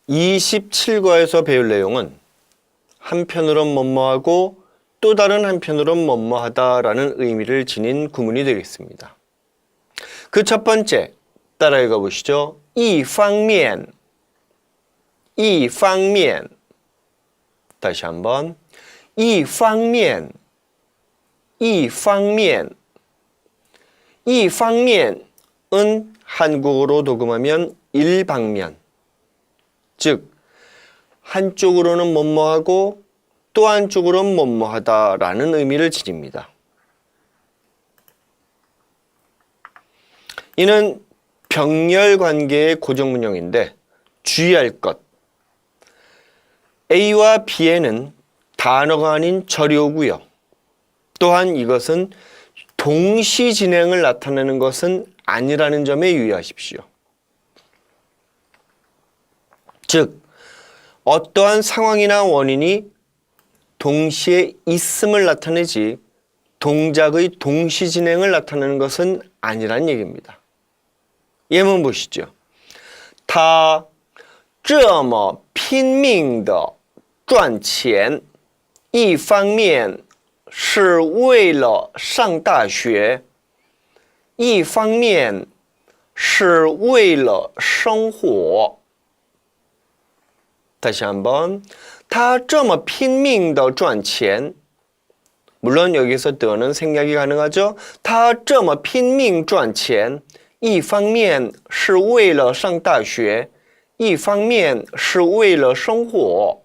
27과에서 배울 내용은 한편으론 뭐뭐하고 또 다른 한편으론 뭐뭐하다라는 의미를 지닌 구문이 되겠습니다. 그 첫 번째 따라 읽어보시죠. 一方面, 一方面. 다시 한번. 一方面, 一方面. 一方面은 한국어로 도금하면 일방면. 즉 한쪽으로는 뭐뭐하고 또 한쪽으로는 뭐뭐하다라는 의미를 지닙니다. 이는 병렬 관계의 고정문형인데 주의할 것. A와 B에는 단어가 아닌 절이 오고요. 또한 이것은 동시 진행을 나타내는 것은 아니라는 점에 유의하십시오. 즉 어떠한 상황이나 원인이 동시에 있음을 나타내지 동작의 동시 진행을 나타내는 것은 아니란 얘기입니다. 예문 보시죠. 他这么拼命地赚钱，一方面是为了上大学，一方面是为了生活。 다시 한번. 他这么拼命地赚钱. 물론 여기서 뜨는 생략이 가능하죠. 他这么拼命赚钱一方面是为了上大学一方面是为了生活.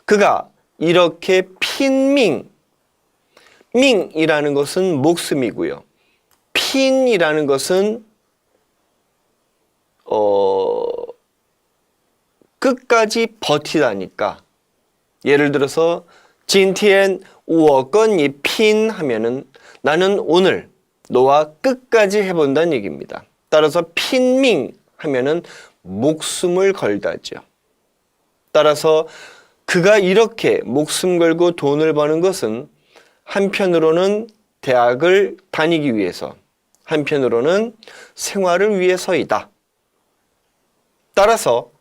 그가 이렇게拼命,命이라는 것은 목숨이고요.拼이라는 것은 끝까지 버티다니까. 예를 들어서 今天我跟你拼 하면은 나는 오늘 너와 끝까지 해본다는 얘기입니다. 따라서 拼命 하면은 목숨을 걸다죠. 따라서 그가 이렇게 목숨 걸고 돈을 버는 것은 한편으로는 대학을 다니기 위해서, 한편으로는 생활을 위해서이다. 따라서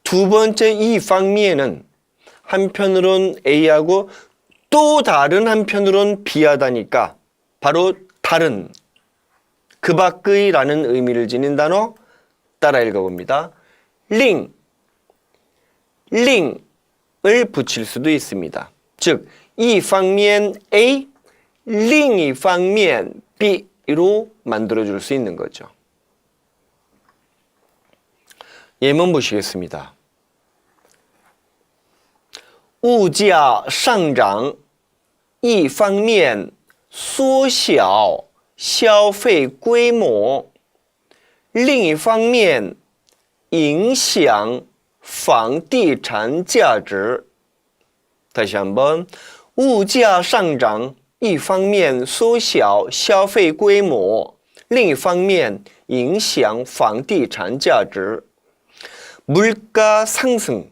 두 번째 이 방미에는 한편으론 A하고 또 다른 한편으론 B하다니까 바로 다른, 그 밖의 라는 의미를 지닌 단어 따라 읽어봅니다. 링, 링을 붙일 수도 있습니다. 즉, 이 방면 A, 링이 방면 B로 만들어줄 수 있는 거죠. 예문 보시겠습니다. 物价上涨一方面缩小消费规模另一方面影响房地产价值 다시 한번. 物价上涨一方面缩小消费规模另一方面影响房地产价值. 물가 상승.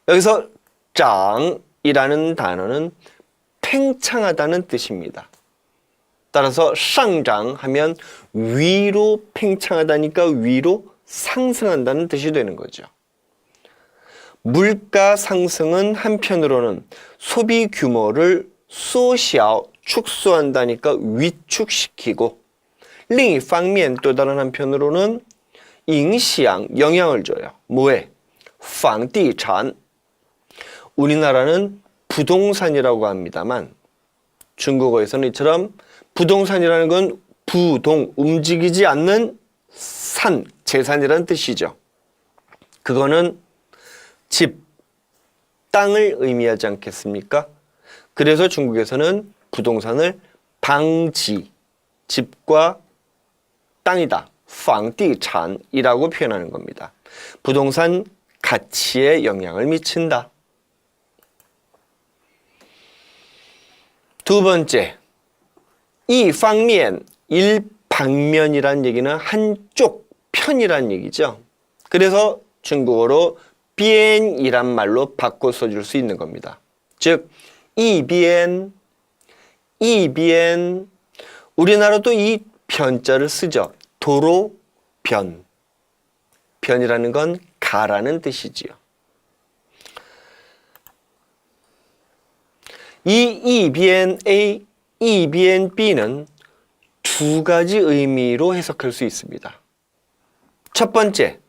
여기서 장이라는 단어는 팽창하다는 뜻입니다. 따라서 상장하면 위로 팽창하다니까 위로 상승한다는 뜻이 되는 거죠. 물가 상승은 한편으로는 소비 규모를缩小, 축소한다니까 위축시키고 另一方面 또 다른 한편으로는 影响, 영향을 줘요. 뭐에? 房地产. 우리나라는 부동산이라고 합니다만 중국어에서는 이처럼 부동산이라는 건 부동, 움직이지 않는 산, 재산이라는 뜻이죠. 그거는 집, 땅을 의미하지 않겠습니까? 그래서 중국에서는 부동산을 방지, 집과 땅이다, 房地产이라고 표현하는 겁니다. 부동산 가치에 영향을 미친다. 두 번째, 이 방면, 일방면이란 얘기는 한쪽 편이란 얘기죠. 그래서 중국어로 边이란 말로 바꿔 써줄 수 있는 겁니다. 즉, 一边, 一边. 우리나라도 이 변자를 쓰죠. 도로, 변. 변이라는 건 가라는 뜻이지요. 이 이변 A, 이변 B는 두 가지 의미로 해석할 수 있습니다. 첫 번째,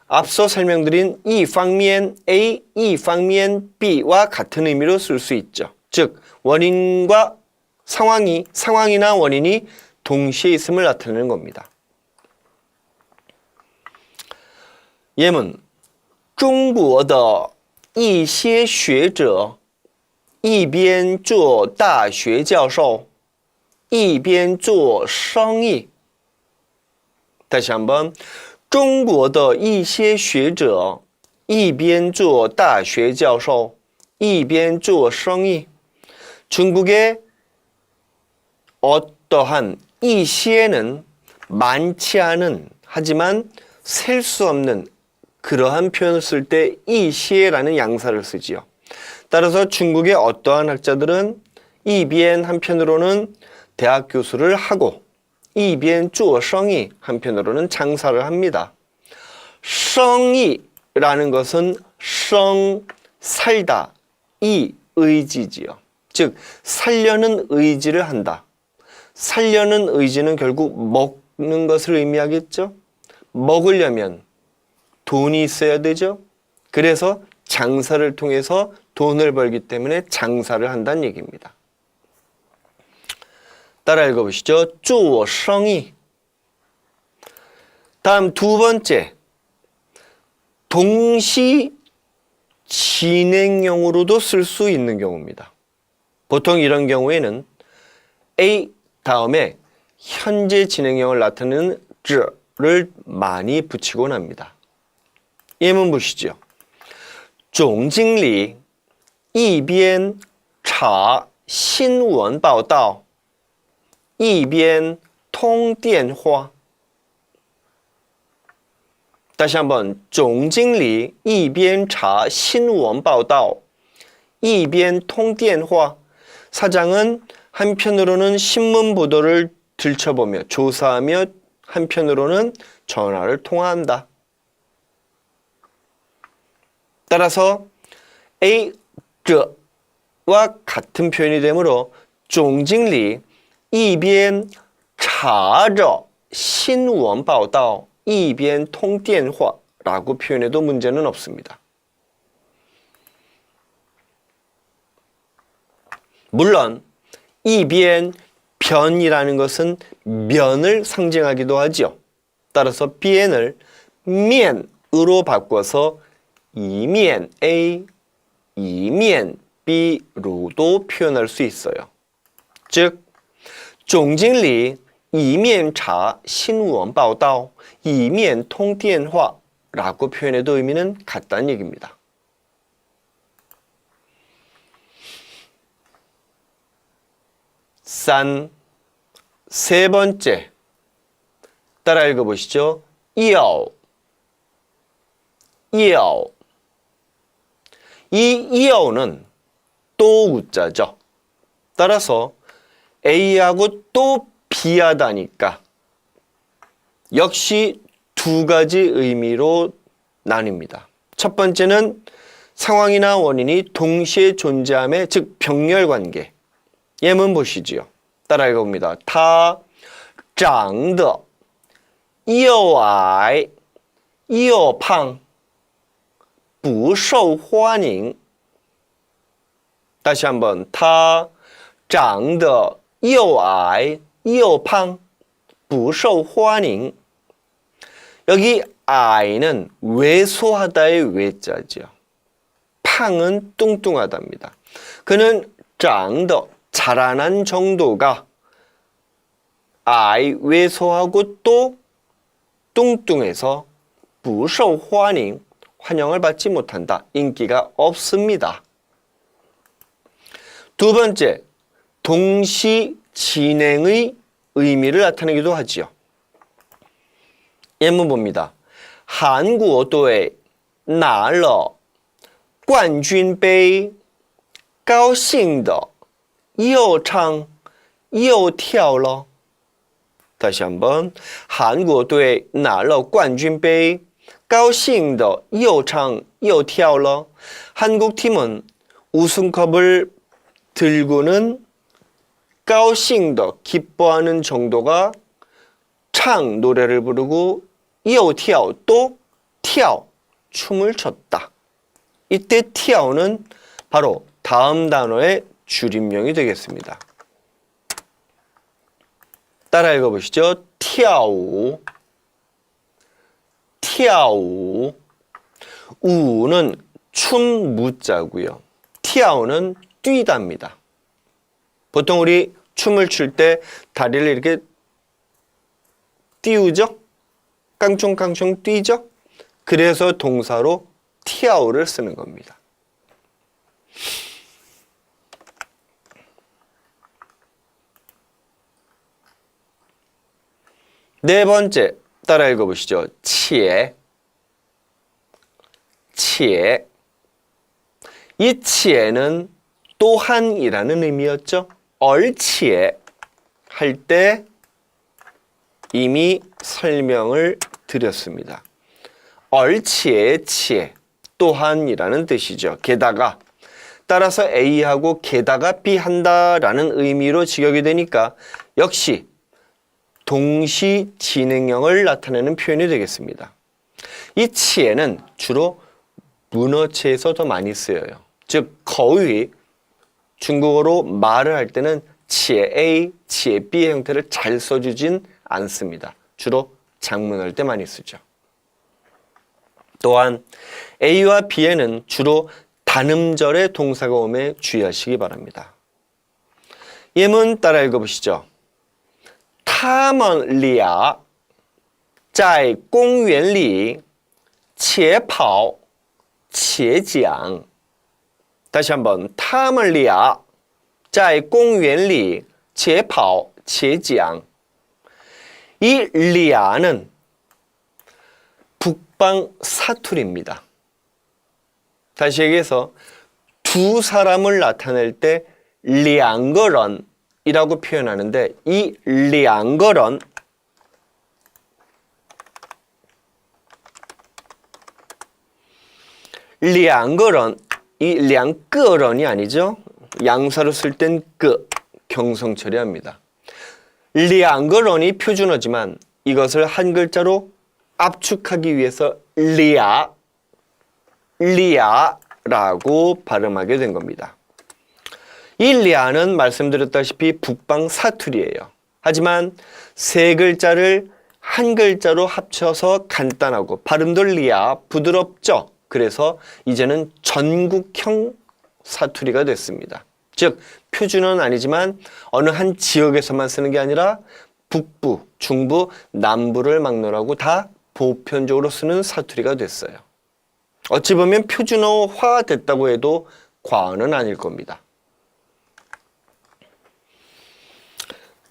앞서 설명드린 이 방면 A, 이 방면 B와 같은 의미로 쓸 수 있죠. 즉, 원인과 상황이나 원인이 동시에 있음을 나타내는 겁니다. 예문, 中国的一些学者一边做大学教授一边做生意. 다시 한번, 中国的一些学者一边做大学教授一边做生意. 중국의 어떠한 이 시에는 많지 않은 하지만 셀 수 없는 그러한 표현을 쓸 때 이 시에라는 양사를 쓰지요. 따라서 중국의 어떠한 학자들은 이비엔 한편으로는 대학 교수를 하고 이비엔 주어 생이 한편으로는 장사를 합니다. 생이라는 것은 살다 이 의지지요. 즉 살려는 의지를 한다. 살려는 의지는 결국 먹는 것을 의미하겠죠. 먹으려면 돈이 있어야 되죠. 그래서 장사를 통해서 돈을 벌기 때문에 장사를 한다는 얘기입니다. 따라 읽어보시죠. 做生意. 다음 두 번째, 동시 진행형으로도 쓸 수 있는 경우입니다. 보통 이런 경우에는 A 다음에 현재 진행형을 나타내는 를 많이 붙이곤 합니다. 예문 보시죠. 总经理一边查新闻报道一边通电话. 다시 한번, 总经理一边查新闻报道一边通电话. 사장은 한편으로는 신문 보도를 들춰보며 조사하며 한편으로는 전화를 통화한다. 따라서 A, 这와 같은 표현이 되므로 总经理一边查着新闻报道一边通电话라고 표현해도 문제는 없습니다. 물론 이边 변이라는 것은 면을 상징하기도 하지요. 따라서 비엔을 면으로 바꿔서 이면 A, 이면 B로도 표현할 수 있어요. 즉, 总经理一面查新闻报道一面通电话라고 표현해도 의미는 같다는 얘기입니다. 세 번째, 따라 읽어보시죠. 要. 이 要는 또 우자죠. 따라서 A하고 또 B하다니까 역시 두 가지 의미로 나뉩니다. 첫 번째는 상황이나 원인이 동시에 존재함의 즉 병렬관계. 예문 보시지요. 따라 읽어봅니다. 他长得又矮又胖不受欢迎. 다시 한번. 他长得又矮又胖不受欢迎. 여기 아이는 왜소하다의 왜자죠. 팡은 뚱뚱하답니다. 그는 长得 자라난 정도가 아이 왜소하고 또 뚱뚱해서 不受欢迎 환영을 받지 못한다. 인기가 없습니다. 두 번째, 동시 진행의 의미를 나타내기도 하지요. 예문 봅니다. 韩国队拿了冠军杯高兴的又唱又跳了. 다시 한번. 韩国队拿了冠军杯高兴的又唱又跳了. 한국팀은 우승컵을 들고는 高兴的 기뻐하는 정도가 唱 노래를 부르고 又跳 또 跳 춤을 췄다. 이때 跳는 바로 다음 단어의 줄임명이 되겠습니다. 따라 읽어보시죠. 跳舞 跳舞 우는 춤 무자고요. 跳는 뛰다입니다. 보통 우리 춤을 출 때 다리를 이렇게 띄우죠? 깡충깡충 뛰죠? 그래서 동사로 跳를 쓰는 겁니다. 네 번째, 따라 읽어보시죠. 且 且 이 且는 또한이라는 의미였죠. 而且 할 때 이미 설명을 드렸습니다. 而且且 또한이라는 뜻이죠. 게다가 따라서 A하고 게다가 B 한다라는 의미로 직역이 되니까 역시 동시 진행형을 나타내는 표현이 되겠습니다. 이 且는 주로 문어체에서 더 많이 쓰여요. 즉 거의 중국어로 말을 할 때는 且A, 且B의 형태를 잘 써주진 않습니다. 주로 장문할 때 많이 쓰죠. 또한 A와 B에는 주로 단음절의 동사가 오매 주의하시기 바랍니다. 예문 따라 읽어보시죠. 他们俩在公园里且跑且讲. 다시 한번 他们俩在公园里且跑且讲. 이 리아는 북방 사투리입니다. 다시 얘기해서 두 사람을 나타낼 때 两个人이라고 표현하는데 이 两个人 两个人 이 两个人이 아니죠. 양사로 쓸 땐 그 경성 처리합니다. 两个人이 표준어지만 이것을 한 글자로 압축하기 위해서 리아라고 발음하게 된 겁니다. 이 리아는 말씀드렸다시피 북방 사투리예요. 하지만 세 글자를 한 글자로 합쳐서 간단하고 발음도 리아, 부드럽죠. 그래서 이제는 전국형 사투리가 됐습니다. 즉 표준어는 아니지만 어느 한 지역에서만 쓰는 게 아니라 북부, 중부, 남부를 막론하고 다 보편적으로 쓰는 사투리가 됐어요. 어찌 보면 표준어화 됐다고 해도 과언은 아닐 겁니다.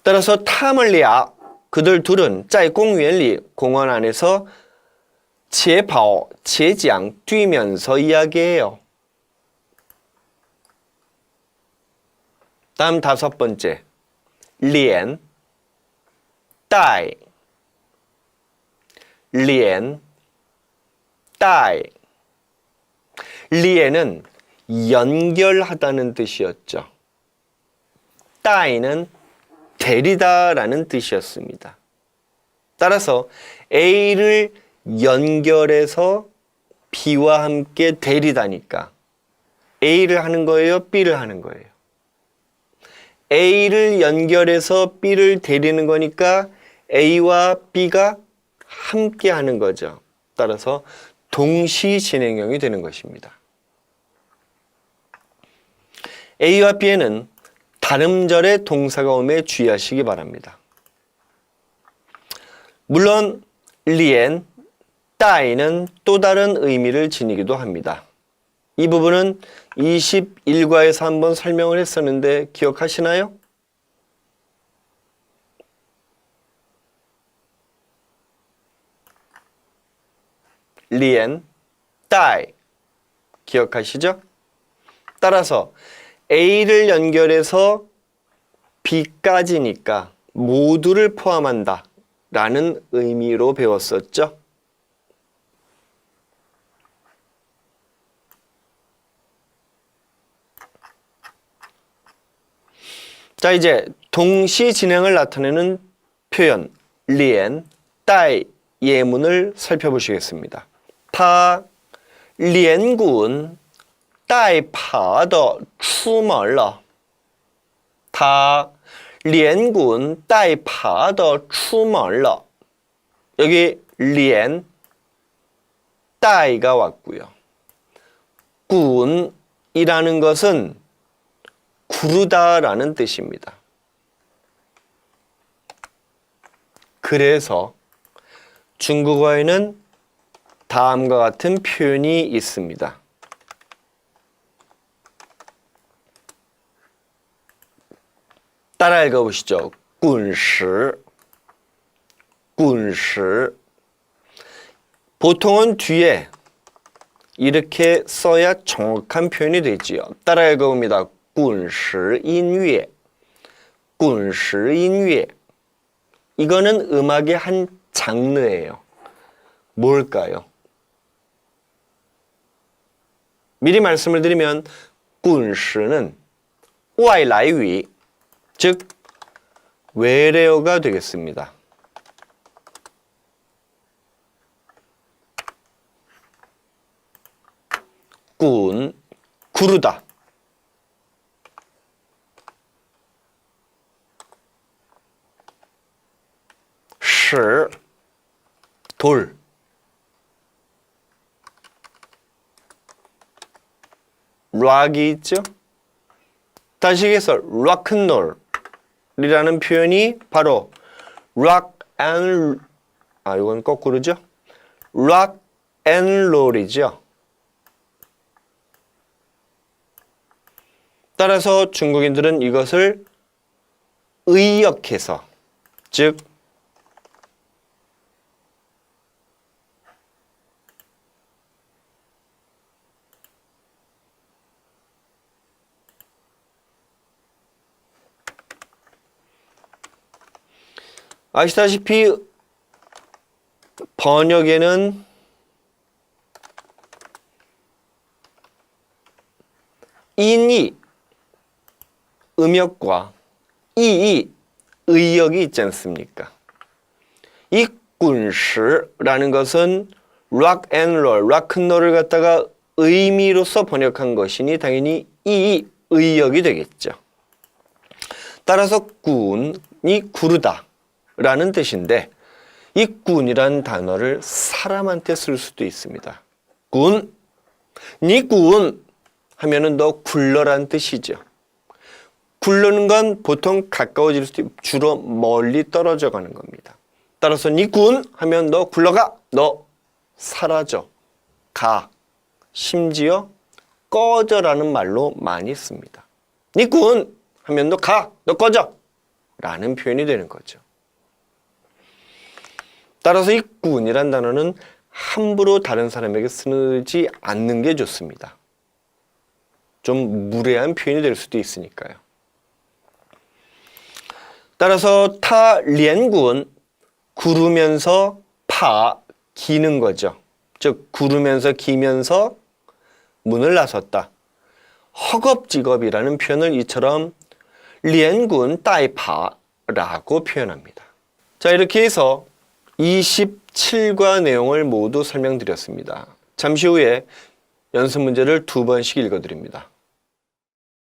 따라서 他们俩 그들 둘은 在公园里 공원 안에서 且跑且讲 뛰면서 이야기해요. 다음 다섯 번째 连带连带 리에는 연결하다는 뜻이었죠. 带는 데리다라는 뜻이었습니다. 따라서 A를 연결해서 B와 함께 데리다니까 A를 하는 거예요? B를 하는 거예요? A를 연결해서 B를 데리는 거니까 A와 B가 함께 하는 거죠. 따라서 동시 진행형이 되는 것입니다. A와 B에는 단음절의 동사가 오매 주의하시기 바랍니다. 물론 리엔, 따이는 또 다른 의미를 지니기도 합니다. 이 부분은 21과에서 한번 설명을 했었는데 기억하시나요? 리엔, 따이 기억하시죠? 따라서 A를 연결해서 B까지니까 모두를 포함한다 라는 의미로 배웠었죠. 자, 이제 동시 진행을 나타내는 표현 连带 예문을 살펴보시겠습니다. 他连滚带爬的出门了。他连滚带爬的出门了。 여기 连 带가 왔고요. 滚이라는 것은 구르다라는 뜻입니다. 그래서 중국어에는 다음과 같은 표현이 있습니다. 따라 읽어보시죠. 滚石 滚石 보통은 뒤에 이렇게 써야 정확한 표현이 되지요. 따라 읽어봅니다. 滚石音乐 滚石音乐 이거는 음악의 한 장르예요. 뭘까요? 미리 말씀을 드리면 滚石는 外来语 즉 외래어가 되겠습니다. 꾼, 구르다. 시, 돌. 락이 있죠? 다시 얘기해서 락앤롤이라는 표현이 바로 이건 거꾸로죠? 락앤롤이죠. 따라서 중국인들은 이것을 의역해서, 즉 아시다시피 번역에는 인이 음역과 이이 의역이 있지 않습니까? 이 滚石라는 것은 락앤롤, 락앤롤을 갖다가 의미로서 번역한 것이니 당연히 이이 의역이 되겠죠. 따라서 滚이 구르다 라는 뜻인데 이 滚이라는 단어를 사람한테 쓸 수도 있습니다. 滚, 니 滚 하면은 너 굴러란 뜻이죠. 굴러는 건 보통 가까워질 수도 있고 주로 멀리 떨어져 가는 겁니다. 따라서 니 滚 하면 너 굴러가, 너 사라져, 가, 심지어 꺼져라는 말로 많이 씁니다. 니 滚 하면 너 가, 너 꺼져 라는 표현이 되는 거죠. 따라서 이 滚이란 단어는 함부로 다른 사람에게 쓰지 않는 게 좋습니다. 좀 무례한 표현이 될 수도 있으니까요. 따라서 他连滚 구르면서 파 기는 거죠. 즉 구르면서 기면서 문을 나섰다. 허겁지겁이라는 표현을 이처럼 连滚带爬라고 표현합니다. 자, 이렇게 해서 27과 내용을 모두 설명드렸습니다. 잠시 후에 연습 문제를 2번씩 읽어드립니다.